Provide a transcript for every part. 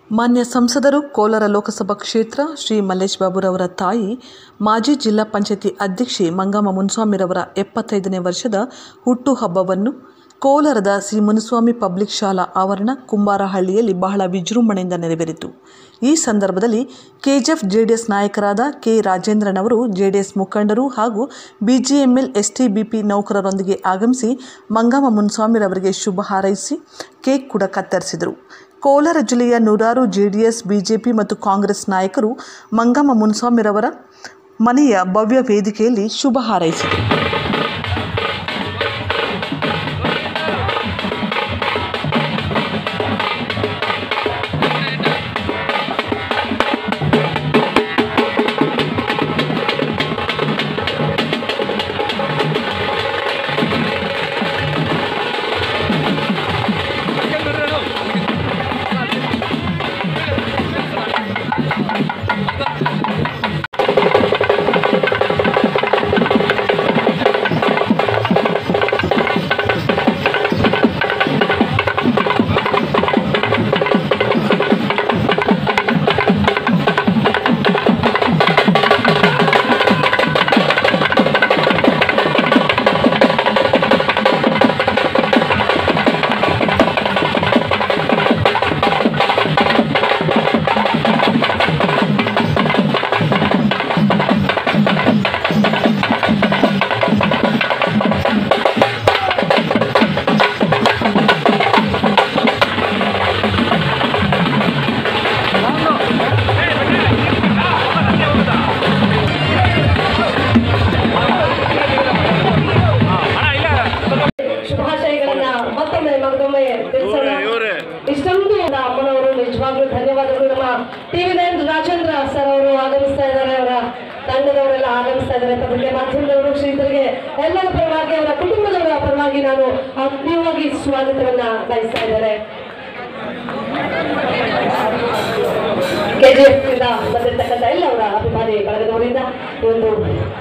ಮಾನ್ಯ ಸಂಸದರು ಕೋಲಾರ ಲೋಕಸಭಾ ಕ್ಷೇತ್ರ ಶ್ರೀ ಮಲ್ಲೇಶ್ ಬಾಬುರವರ ತಾಯಿ ಮಾಜಿ ಜಿಲ್ಲಾ ಪಂಚಾಯತಿ ಅಧ್ಯಕ್ಷೆ ಮಂಗಮ್ಮ ಮುನಿಸ್ವಾಮಿರವರ 75ನೇ ವರ್ಷದ ಹುಟ್ಟುಹಬ್ಬವನ್ನು ಕೋಲಾರದ ಶ್ರೀ ಮುನಿಸ್ವಾಮಿ ಪಬ್ಲಿಕ್ ಶಾಲಾ ಆವರಣ ಕುಂಬಾರಹಳ್ಳಿಯಲ್ಲಿ ಬಹಳ ವಿಜೃಂಭಣೆಯಿಂದ ನೆರವೇರಿತು. ಈ ಸಂದರ್ಭದಲ್ಲಿ ಕೆಜಿಎಫ್ ಜೆಡಿಎಸ್ ನಾಯಕರಾದ ಕೆ ರಾಜೇಂದ್ರನವರು ಜೆಡಿಎಸ್ ಮುಖಂಡರು ಹಾಗೂ ಬಿಜಿಎಂಎಲ್ ಎಸ್ಟಿಬಿಪಿ ನೌಕರರೊಂದಿಗೆ ಆಗಮಿಸಿ ಮಂಗಮ್ಮ ಮುನಿಸ್ವಾಮಿರವರಿಗೆ ಶುಭ ಹಾರೈಸಿ ಕೇಕ್ ಕೂಡ ಕತ್ತರಿಸಿದರು. ಕೋಲಾರ ಜಿಲ್ಲೆಯ ನೂರಾರು ಜೆಡಿಎಸ್, ಬಿಜೆಪಿ ಮತ್ತು ಕಾಂಗ್ರೆಸ್ ನಾಯಕರು ಮಂಗಮ್ಮ ಮುನಿಸ್ವಾಮಿರವರ ಮನೆಯ ಭವ್ಯ ವೇದಿಕೆಯಲ್ಲಿ ಶುಭ ಹಾರೈಸಿದರು. ಇಷ್ಟೊಂದು ಅಮ್ಮನವರು ನಿಜವಾಗ್ಲೂ ಧನ್ಯವಾದಗಳು. ನಮ್ಮ ಟಿವಿ9 ರಾಜೇಂದ್ರ ಸರ್ ಅವರು ಆಗಮಿಸ್ತಾ ಇದ್ದಾರೆ, ಅವರ ತಂಡದವರೆಲ್ಲ ಆಗಮಿಸ್ತಾ ಇದ್ದಾರೆ. ಪತ್ರಿಕೆ ಮಾಧ್ಯಮದವರು, ಶ್ರೀಧರಿಗೆ ಎಲ್ಲರ ಪರವಾಗಿ, ಅವರ ಕುಟುಂಬದವರ ಪರವಾಗಿ ನಾನು ಆತ್ಮೀಯವಾಗಿ ಸ್ವಾಗತವನ್ನ ಬಯಸ್ತಾ ಇದ್ದಾರೆ. ಕೆಜಿಎಫ್ ಇಂದ ಬಂದಿರತಕ್ಕಂಥ ಎಲ್ಲ ಅವರ ಅಭಿಮಾನಿ ಬಳಗದವರಿಂದ ಈ ಒಂದು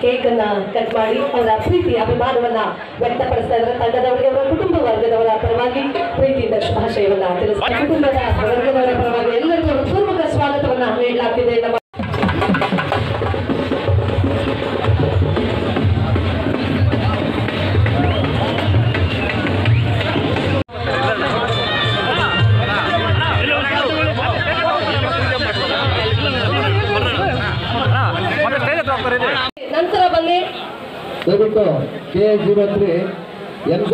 ಕೇಕ್ ಅನ್ನ ಕಟ್ ಮಾಡಿ ಅವರ ಪ್ರೀತಿ ಅಭಿಮಾನವನ್ನ ವ್ಯಕ್ತಪಡಿಸ್ತಾ ಇದ್ದಾರೆ. ತಂಡದವರಿಗೆ, ಅವರ ಕುಟುಂಬ ವರ್ಗದವರ ಪರವಾಗಿ ಪ್ರೀತಿಯಿಂದ ಶುಭಾಶಯವನ್ನ ತಿಳಿಸ್ತಾರೆ. ಕುಟುಂಬದ ವರ್ಗದವರ ಪರವಾಗಿ ಎಲ್ಲರಿಗೂ ಪೂರ್ವಕ ಸ್ವಾಗತವನ್ನ ನೀಡಲಾಗ್ತಿದೆ. ನಮ್ಮ ನಂತರ ಬನ್ನಿ ದಯವಿಟ್ಟು K03 NZ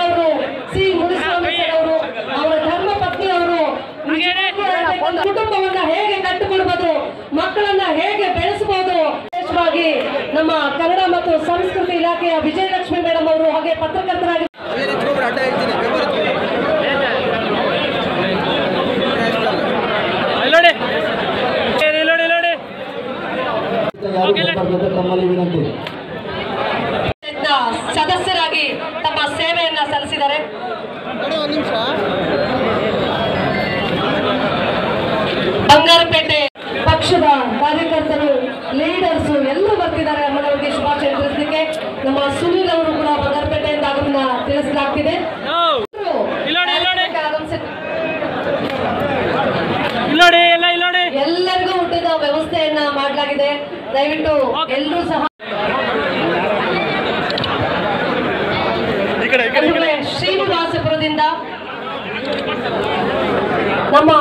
ಅವರು ಸಿ ಮುನಿಸ್ವಾಮಿ ಅವರು, ಅವರ ಧರ್ಮ ಪತ್ನಿ ಅವರು ಕುಟುಂಬವನ್ನ ಹೇಗೆ ಕಟ್ಟಿಕೊಳ್ಬಹುದು, ಮಕ್ಕಳನ್ನ ಹೇಗೆ ಬೆಳೆಸಬಹುದು, ವಿಶೇಷವಾಗಿ ನಮ್ಮ ಕನ್ನಡ ಮತ್ತು ಸಂಸ್ಕೃತಿ ಇಲಾಖೆಯ ವಿಜಯಲಕ್ಷ್ಮಿ ಮೇಡಮ್ ಅವರು, ಹಾಗೆ ಪತ್ರಕರ್ತರಾಗಿ ತಮ್ಮಲ್ಲಿ ವಿನಂತಿ. ಸದಸ್ಯರಾಗಿ ತಮ್ಮ ಸೇವೆಯನ್ನ ಸಲ್ಲಿಸಿದ್ದಾರೆ. ಬಂಗಾರಪೇಟೆ ಪಕ್ಷದ ಕಾರ್ಯಕರ್ತರು, ಲೀಡರ್ಸ್ ಎಲ್ಲರೂ ಬರ್ತಿದ್ದಾರೆ ಅಮ್ಮನವರಿಗೆ ಶುಭಾಶಯ ತಿಳಿಸಲಿಕ್ಕೆ. ನಮ್ಮ ಸುನೀಲ್ ಅವರು ಕೂಡ ಬಂಗಾರಪೇಟೆಯಿಂದ ಆಗಮನ ತಿಳಿಸಲಾಗ್ತಿದೆ. ಎಲ್ಲರಿಗೂ ಊಟದ ವ್ಯವಸ್ಥೆಯನ್ನ ಮಾಡಲಾಗಿದೆ. ದಯವಿಟ್ಟು ಎಲ್ಲರೂ ಸಹ ಶ್ರೀನಿವಾಸಪುರದಿಂದ ನಮ್ಮ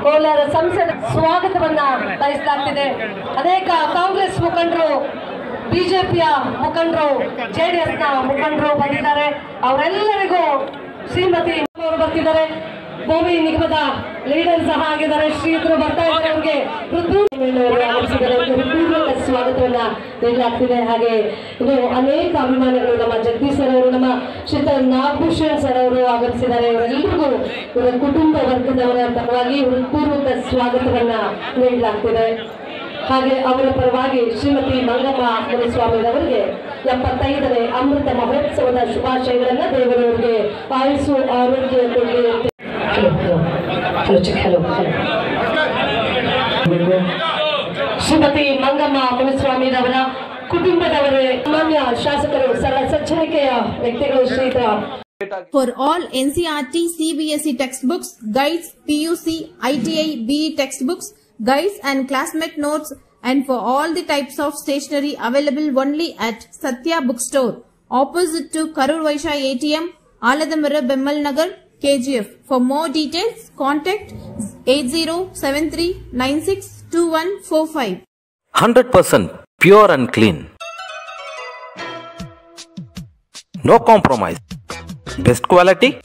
ಕೋಲಾರ ಸಂಸದ ಸ್ವಾಗತವನ್ನ ಬಯಸಲಾಗ್ತಿದೆ. ಅನೇಕ ಕಾಂಗ್ರೆಸ್ ಮುಖಂಡರು, ಬಿಜೆಪಿಯ ಮುಖಂಡರು, ಜೆಡಿಎಸ್ ನ ಮುಖಂಡರು ಬಂದಿದ್ದಾರೆ. ಅವರೆಲ್ಲರಿಗೂ ಶ್ರೀಮತಿ ಅವರು ಬರ್ತಿದ್ದಾರೆ. ಭೂಮಿ ನಿಗಮದ ಲೀಡರ್ ಸಹ ಆಗಿದ್ದಾರೆ, ಶ್ರೀಗಳು ಬರ್ತಾ ಇದ್ದಾರೆ. ಅವರಿಗೆ ಸ್ವಾಗತವನ್ನ ನೀಡಲಾಗ್ತಿದೆ. ಹಾಗೆ ಇದು ಅನೇಕ ಅಭಿಮಾನಿಗಳು, ನಮ್ಮ ಜಗದೀಶ್ ಸರ್ ಅವರು, ನಮ್ಮ ಶ್ರೀತ ನಾಗಭೂಷಣ್ ಸರ್ ಅವರು ಆಗಮಿಸಿದ್ದಾರೆ. ಇವರೆಲ್ಲರಿಗೂ ಇವರ ಕುಟುಂಬ ವರ್ಗದವರ ಪರವಾಗಿ ಹೃತ್ಪೂರ್ವಕ ಸ್ವಾಗತವನ್ನ ನೀಡಲಾಗ್ತಿದೆ. ಹಾಗೆ ಅವರ ಪರವಾಗಿ ಶ್ರೀಮತಿ ಮಂಗಮ್ಮ ಮುನಿಸ್ವಾಮಿರವರಿಗೆ 75ನೇ ಅಮೃತ ಮಹೋತ್ಸವದ ಶುಭಾಶಯಗಳನ್ನ ದೇವರವರಿಗೆ ಆಯುಸ್ಸು ಆರೋಗ್ಯ ಕೊಡಲಿ. ಶ್ರೀಮತಿ ಮಂಗಮ್ಮ ಮುನಿಸ್ವಾಮಿರವರ ಕುಟುಂಬದವರೇ, ಮಾನ್ಯ ಶಾಸಕರು, ಸರಳ ಸಜ್ಜನಿಕೆಯ ವ್ಯಕ್ತಿಗಳು, ಶ್ರೀಯುತ For all NCERT, CBSE textbooks, guides, PUC, ITI, BE textbooks, guides and classmate notes, and for all the types of stationery available only at Satya Bookstore, opposite to Karur Vaishya ATM, Aladamara, Bemmal Nagar, KGF. For more details, contact 8073962145. 100% pure and clean. No compromise. Best quality.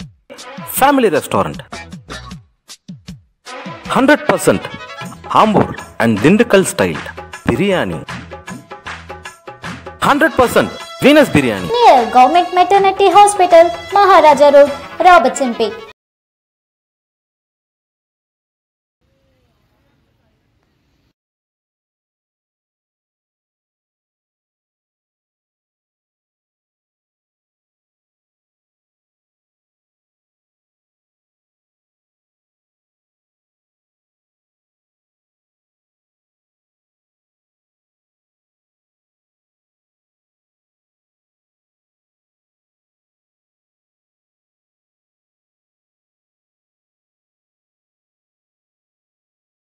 Family restaurant. 100% Ambur and Dindukal style biryani. 100% Venus biryani. Near Government Maternity Hospital, Maharaja Road, Robertson Bay.